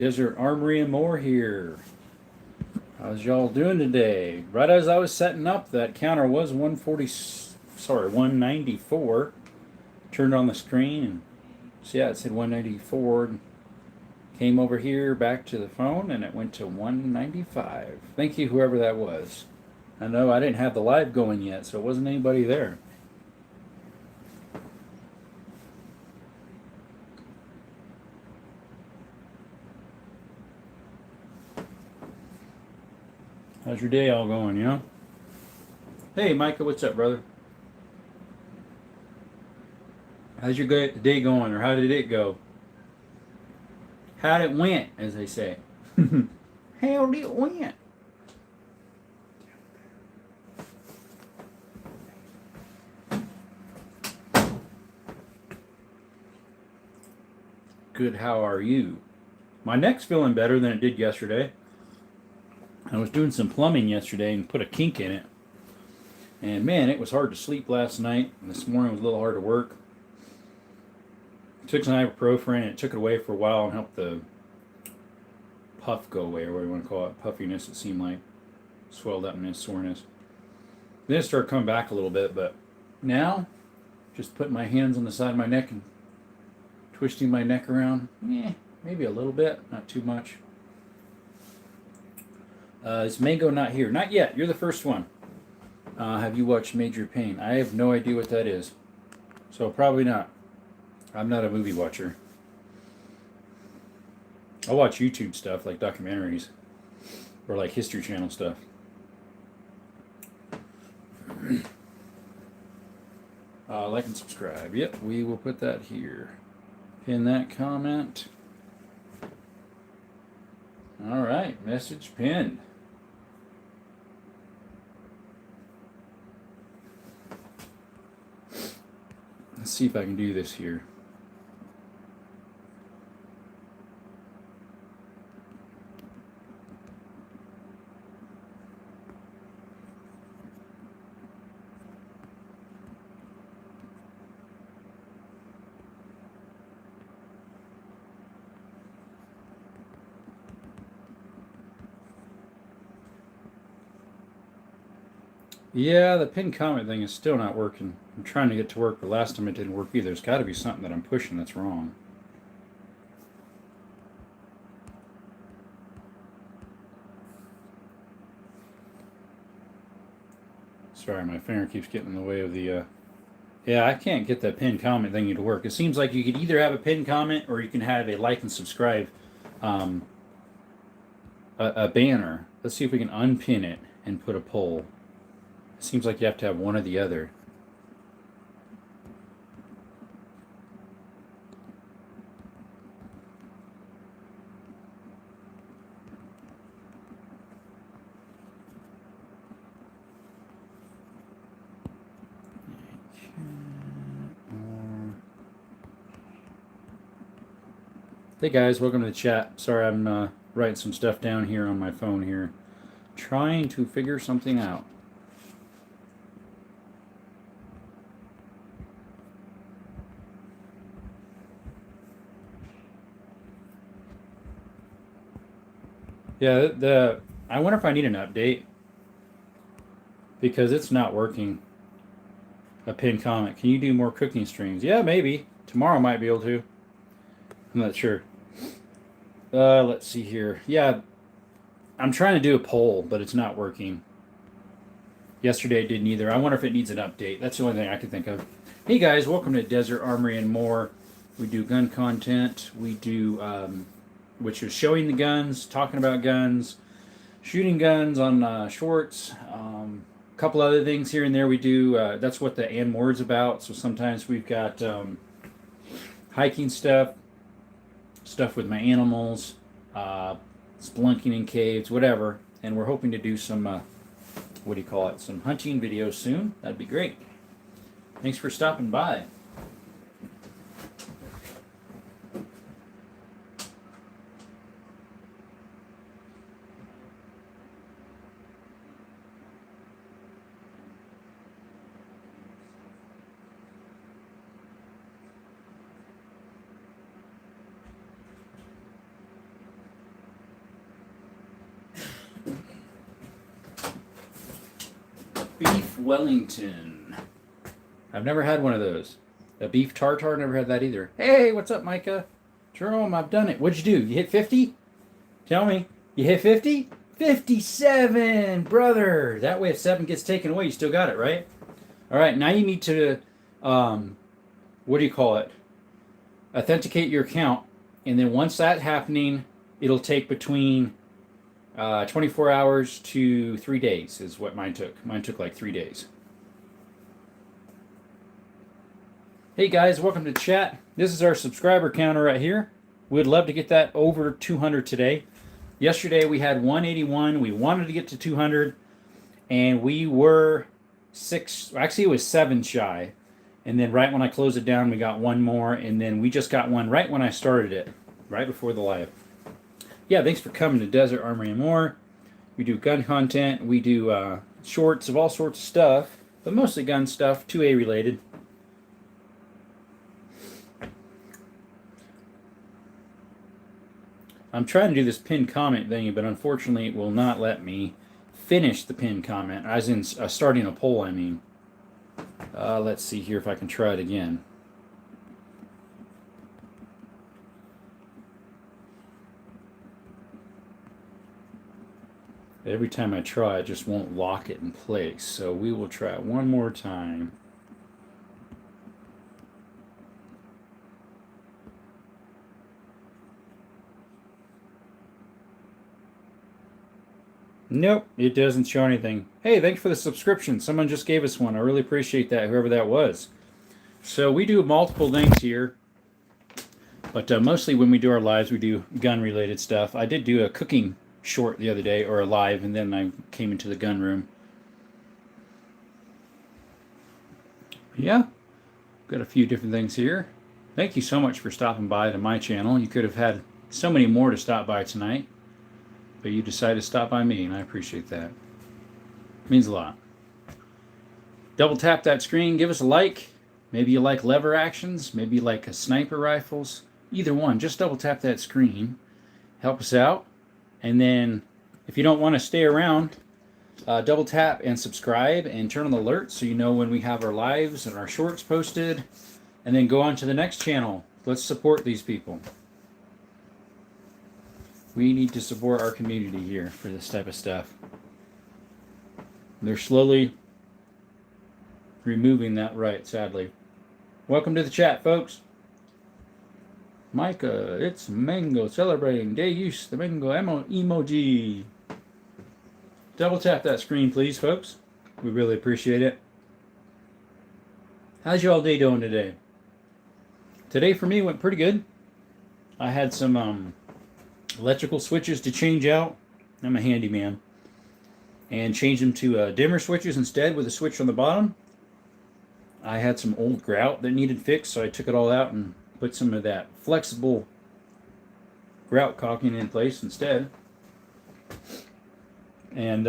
Desert Armory and more here. How's y'all doing today? Right as I was setting up, that counter was 194. Turned on the screen and so yeah, it said 194. Came over here back to the phone and it went to 195. Thank you, whoever that was. I know I didn't have the live going yet, so it wasn't anybody there. How's your day all going, you know? Hey, Micah, what's up, brother? How's your day going, or how did it go? How'd it went, as they say. How'd it went? Good, how are you? My neck's feeling better than it did yesterday. I was doing some plumbing yesterday and put a kink in it. And man, it was hard to sleep last night. And this morning was a little hard to work. Took some ibuprofen and it took it away for a while and helped the puff go away, or what do you want to call it? Puffiness, it seemed like. Swelled upness, soreness. Then it started coming back a little bit, but now, just putting my hands on the side of my neck and twisting my neck around, maybe a little bit, not too much. Is Mango not here? Not yet. You're the first one. Have you watched Major Pain? I have no idea what that is. So probably not. I'm not a movie watcher. I watch YouTube stuff like documentaries or like History Channel stuff. Like and subscribe. Yep, we will put that here. Pin that comment. All right, message pinned. Let's see if I can do this here. Yeah, the pin comment thing is still not working. I'm trying to get to work, but last time it didn't work either. There's got to be something that I'm pushing that's wrong. Sorry, my finger keeps getting in the way of the. Yeah, I can't get that pin comment thing to work. It seems like you could either have a pin comment or you can have a like and subscribe um, a banner. Let's see if we can unpin it and put a poll. It seems like you have to have one or the other. Hey guys, welcome to the chat. Sorry, I'm writing some stuff down here on my phone here. Trying to figure something out. Yeah, I wonder if I need an update because it's not working. A pin comment. Can you do more cooking streams? Yeah, maybe. Tomorrow I might be able to. I'm not sure. Let's see here. Yeah, I'm trying to do a poll, but it's not working. Yesterday it didn't either. I wonder if it needs an update. That's the only thing I can think of. Hey guys, welcome to Desert Armory and More. We do gun content. We do, which is showing the guns, talking about guns, shooting guns on shorts. A couple other things here and there we do. That's what the and more is about. So sometimes we've got hiking stuff, stuff with my animals, spelunking in caves, whatever. And we're hoping to do some, what do you call it, some hunting videos soon. That'd be great. Thanks for stopping by. Wellington. I've never had one of those. A beef tartare, never had that either. Hey, what's up, Micah? Jerome, I've done it. What'd you do? You hit 50? Tell me. You hit 50? 57, brother. That way if 7 gets taken away, you still got it, right? All right, now you need to, what do you call it? Authenticate your account. And then once that's happening, it'll take between 24 hours to 3 days is what mine took. Mine took like 3 days. Hey guys, welcome to chat. This is our subscriber counter right here. We'd love to get that over 200 today. Yesterday we had 181. We wanted to get to 200, and we were 6. Actually, it was 7 shy. And then right when I closed it down, we got one more, and then we just got one right when I started it, right before the live. Yeah, thanks for coming to Desert Armory and More. We do gun content. We do shorts of all sorts of stuff, but mostly gun stuff, 2A related. I'm trying to do this pinned comment thing, but unfortunately it will not let me finish the pinned comment, as in starting a poll, I mean. Let's see here if I can try it again. Every time I try, it just won't lock it in place. So we will try it one more time. Nope, it doesn't show anything. Hey, thanks for the subscription. Someone just gave us one. I really appreciate that, whoever that was. So we do multiple things here. But mostly when we do our lives, we do gun-related stuff. I did do a cooking short the other day, or a live, and then I came into the gun room. Yeah, got a few different things here. Thank you so much for stopping by to my channel. You could have had so many more to stop by tonight, but you decided to stop by me, and I appreciate that. It means a lot. Double tap that screen, give us a like. Maybe you like lever actions, maybe you like sniper rifles. Either one, just double tap that screen. Help us out. And then if you don't want to stay around, double tap and subscribe and turn on the alerts so you know when we have our lives and our shorts posted. And then go on to the next channel. Let's support these people. We need to support our community here for this type of stuff. They're slowly removing that right, sadly. Welcome to the chat, folks. Micah, it's Mango celebrating day use the Mango emoji. Double tap that screen, please, folks. We really appreciate it. How's y'all day doing today? Today for me went pretty good. I had some electrical switches to change out. I'm a handyman. And change them to dimmer switches instead with a switch on the bottom. I had some old grout that needed fixed, so I took it all out and put some of that flexible grout caulking in place instead. And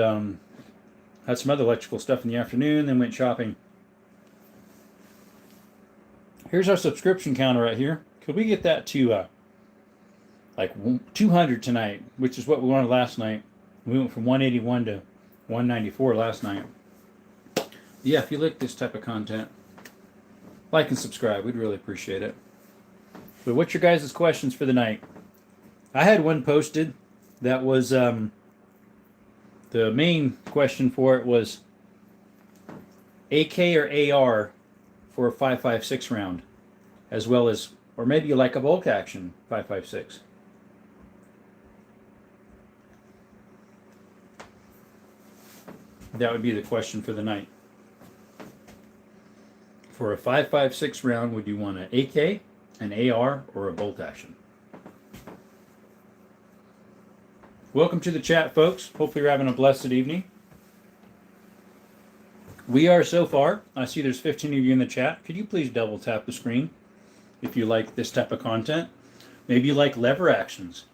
had some other electrical stuff in the afternoon, then went shopping. Here's our subscription counter right here. Could we get that to like 200 tonight, which is what we wanted last night. We went from 181 to 194 last night. Yeah, if you like this type of content, like and subscribe. We'd really appreciate it. But what's your guys' questions for the night? I had one posted that was the main question for it was AK or AR for a 5.56 round, as well as, or maybe you like a bulk action 5.56. That would be the question for the night. For a 5.56 round, would you want an AK, an AR, or a bolt action? Welcome to the chat, folks. Hopefully you're having a blessed evening. We are so far. I see there's 15 of you in the chat. Could you please double tap the screen if you like this type of content? Maybe you like lever actions.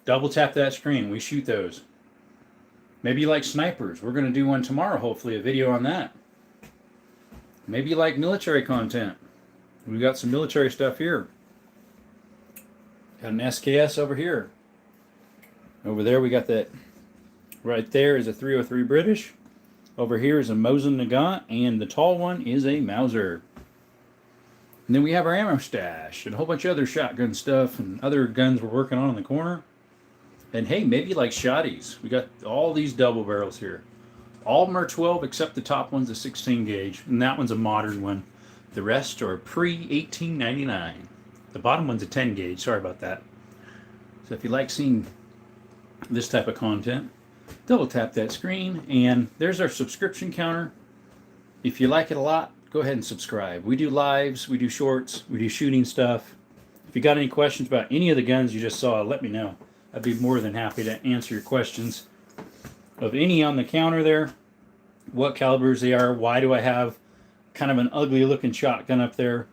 Double tap that screen. We shoot those. Maybe you like snipers. We're going to do one tomorrow, hopefully, a video on that. Maybe you like military content. We got some military stuff here. Got an SKS over here. Over there we got that. Right there is a 303 British. Over here is a Mosin Nagant, and the tall one is a Mauser. And then we have our ammo stash and a whole bunch of other shotgun stuff and other guns we're working on in the corner. And hey, maybe like shotties. We got all these double barrels here. All of them are 12 except the top one's a 16 gauge, and that one's a modern one. The rest are pre-1899. The bottom one's a 10 gauge. Sorry about that. So if you like seeing this type of content, double tap that screen, and there's our subscription counter. If you like it a lot, go ahead and subscribe. We do lives, we do shorts, we do shooting stuff. If you got any questions about any of the guns you just saw, let me know. I'd be more than happy to answer your questions of any on the counter there, what calibers they are, why do I have kind of an ugly looking shotgun up there,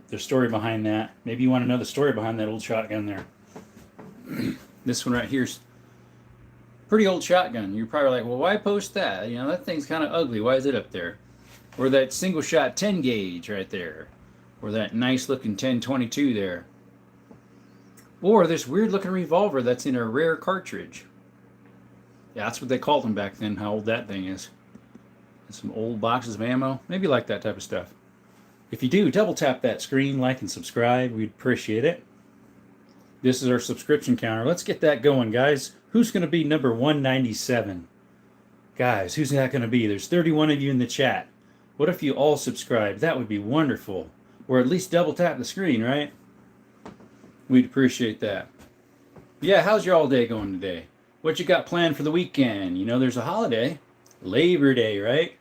the story behind that. Maybe you want to know the story behind that old shotgun there. This one right here's pretty old shotgun. You're probably like, well, why post that? You know, that thing's kind of ugly. Why is it up there? Or that single shot 10 gauge right there. Or that nice looking 1022 there. Or this weird looking revolver that's in a rare cartridge. Yeah, that's what they called them back then, how old that thing is. And some old boxes of ammo. Maybe you like that type of stuff. If you do, double tap that screen, like and subscribe. We'd appreciate it. This is our subscription counter. Let's get that going, guys. Who's going to be number 197? Guys, who's that going to be? There's 31 of you in the chat. What if you all subscribe? That would be wonderful. Or at least double tap the screen, right? We'd appreciate that. Yeah, how's your all day going today? What you got planned for the weekend? You know, there's a holiday. Labor Day, right?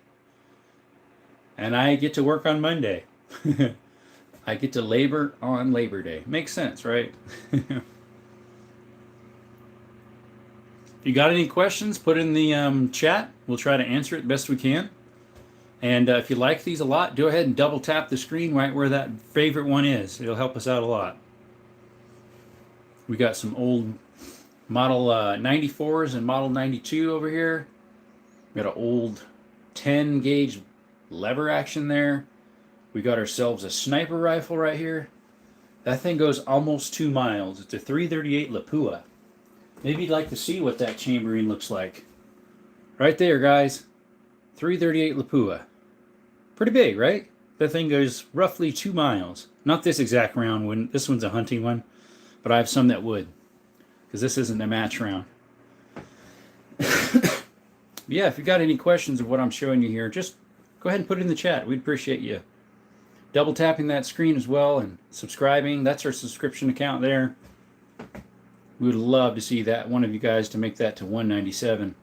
And I get to work on Monday. I get to labor on Labor Day. Makes sense, right? If you got any questions, put in the chat. We'll try to answer it best we can. And if you like these a lot, go ahead and double tap the screen right where that favorite one is. It'll help us out a lot. We got some old Model 94s and Model 92 over here. We got an old 10 gauge lever action there. We got ourselves a sniper rifle right here. That thing goes almost 2 miles. It's a 338 Lapua. Maybe you'd like to see what that chambering looks like. Right there, guys. 338 Lapua. Pretty big, right? That thing goes roughly 2 miles. Not this exact round one. This one's a hunting one. But I have some that would. Because this isn't a match round. Yeah, if you got any questions of what I'm showing you here, just go ahead and put it in the chat. We'd appreciate you double tapping that screen as well and subscribing. That's our subscription account there. We would love to see that one of you guys to make that to 197.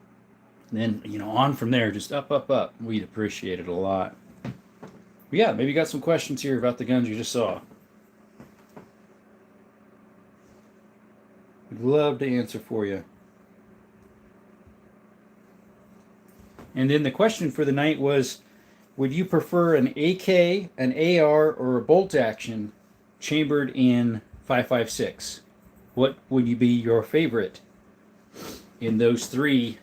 And then, you know, on from there, just up, up, up. We'd appreciate it a lot. But yeah, maybe you got some questions here about the guns you just saw. We'd love to answer for you. And then the question for the night was, would you prefer an AK, an AR, or a bolt action chambered in 5.56? What would you be your favorite in those three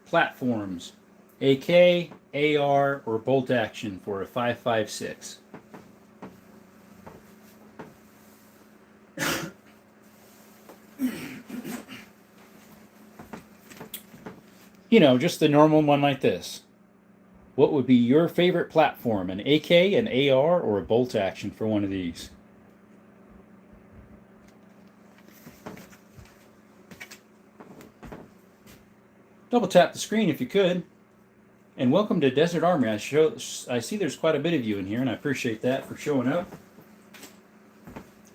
platforms? AK, AR, or bolt action for a 5.56? You know, just the normal one like this. What would be your favorite platform? An AK, an AR, or a bolt action for one of these? Double tap the screen if you could. And welcome to Desert Army. I see there's quite a bit of you in here, and I appreciate that for showing up.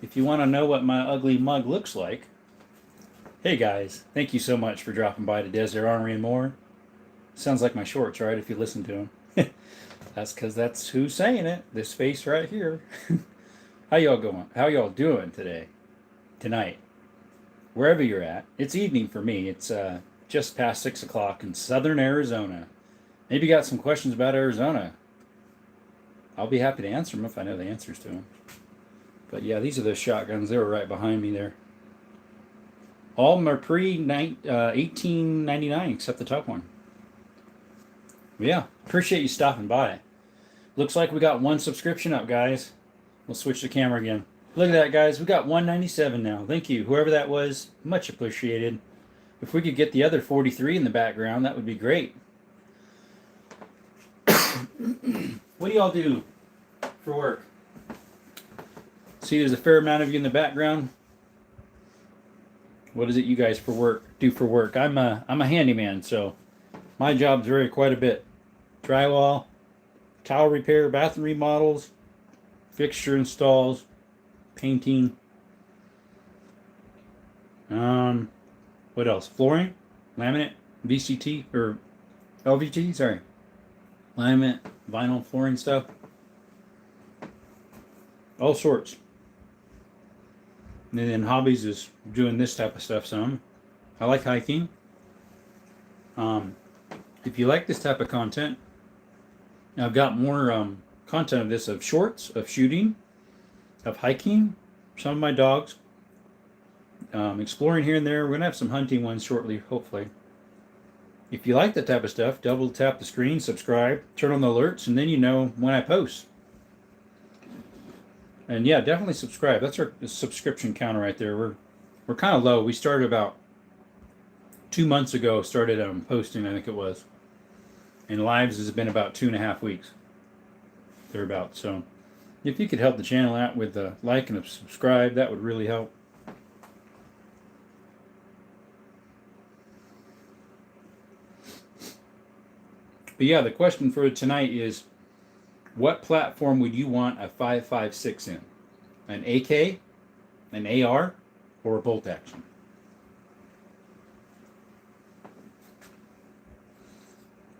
If you want to know what my ugly mug looks like, hey guys, thank you so much for dropping by to Desert Army and More. Sounds like my shorts, right, if you listen to them. That's because that's who's saying it. This face right here. How y'all going? How y'all doing today? Tonight? Wherever you're at. It's evening for me. It's just past 6 o'clock in southern Arizona. Maybe you got some questions about Arizona. I'll be happy to answer them if I know the answers to them. But yeah, these are those shotguns. They were right behind me there. All of them are pre-1899 except the top one. Yeah, appreciate you stopping by. Looks like we got one subscription up, guys. We'll switch the camera again. Look at that, guys. We got 197 now. Thank you. Whoever that was, much appreciated. If we could get the other 43 in the background, that would be great. What do y'all do for work? See, there's a fair amount of you in the background. What is it you guys do for work? I'm a handyman, so my jobs vary quite a bit. Drywall, tile repair, bathroom remodels, fixture installs, painting. What else? Flooring, laminate, VCT or LVT. Sorry, laminate, vinyl flooring stuff. All sorts. And then hobbies is doing this type of stuff some. I like hiking. If you like this type of content, I've got more content of this, of shorts, of shooting, of hiking, some of my dogs, exploring here and there. We're going to have some hunting ones shortly, hopefully. If you like that type of stuff, double tap the screen, subscribe, turn on the alerts, and then you know when I post. And yeah, definitely subscribe. That's our subscription counter right there. We're kind of low. We started about 2 months ago. Started posting, I think it was. And lives has been about 2.5 weeks. Thereabouts. So if you could help the channel out with a like and a subscribe, that would really help. But yeah, the question for tonight is, what platform would you want a 5.56 in? An AK, an AR, or a bolt action?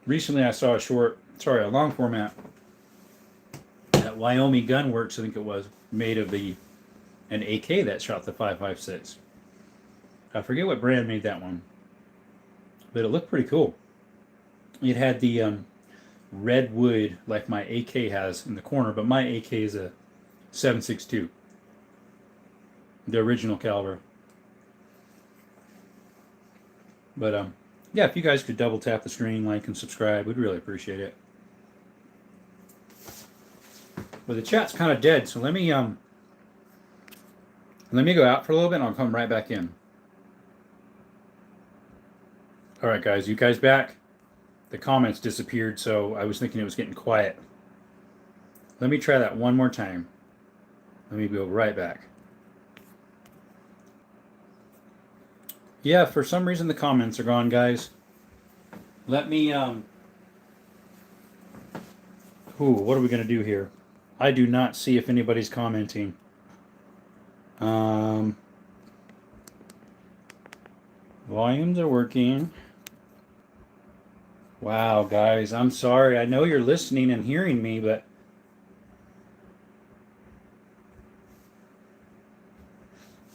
Recently I saw a long format at Wyoming Gunworks, I think it was, made of an AK that shot the 5.56. I forget what brand made that one, but it looked pretty cool. It had the red wood like my AK has in the corner, but my AK is a 7.62, the original caliber. But yeah, if you guys could double tap the screen, like and subscribe, we'd really appreciate it. Well, the chat's kind of dead, so let me go out for a little bit and I'll come right back in. All right, guys, you guys back? The comments disappeared, so I was thinking it was getting quiet. Let me try that one more time. Let me go right back. Yeah, for some reason the comments are gone, guys. Let me, what are we going to do here? I do not see if anybody's commenting. Volumes are working. Wow, guys, I'm sorry. I know you're listening and hearing me, but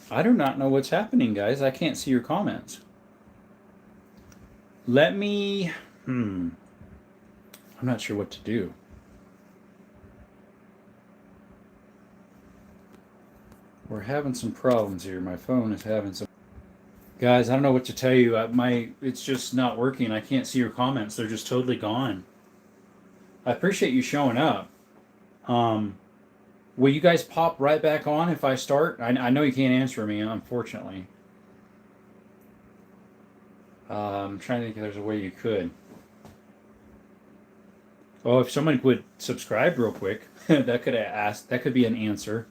I do not know what's happening, guys. I can't see your comments. Let me, I'm not sure what to do. We're having some problems here. My phone is having some. Guys, I don't know what to tell you. It's just not working. I can't see your comments. They're just totally gone. I appreciate you showing up. Will you guys pop right back on if I start? I know you can't answer me, unfortunately. I'm trying to think if there's a way you could. Oh, if someone would subscribe real quick, that could be an answer.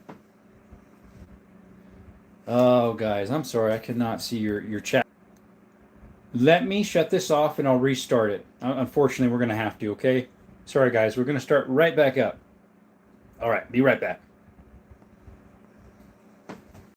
Oh, guys, I'm sorry. I could not see your chat. Let me shut this off and I'll restart it. Unfortunately, we're going to have to, okay? Sorry, guys. We're going to start right back up. All right, be right back.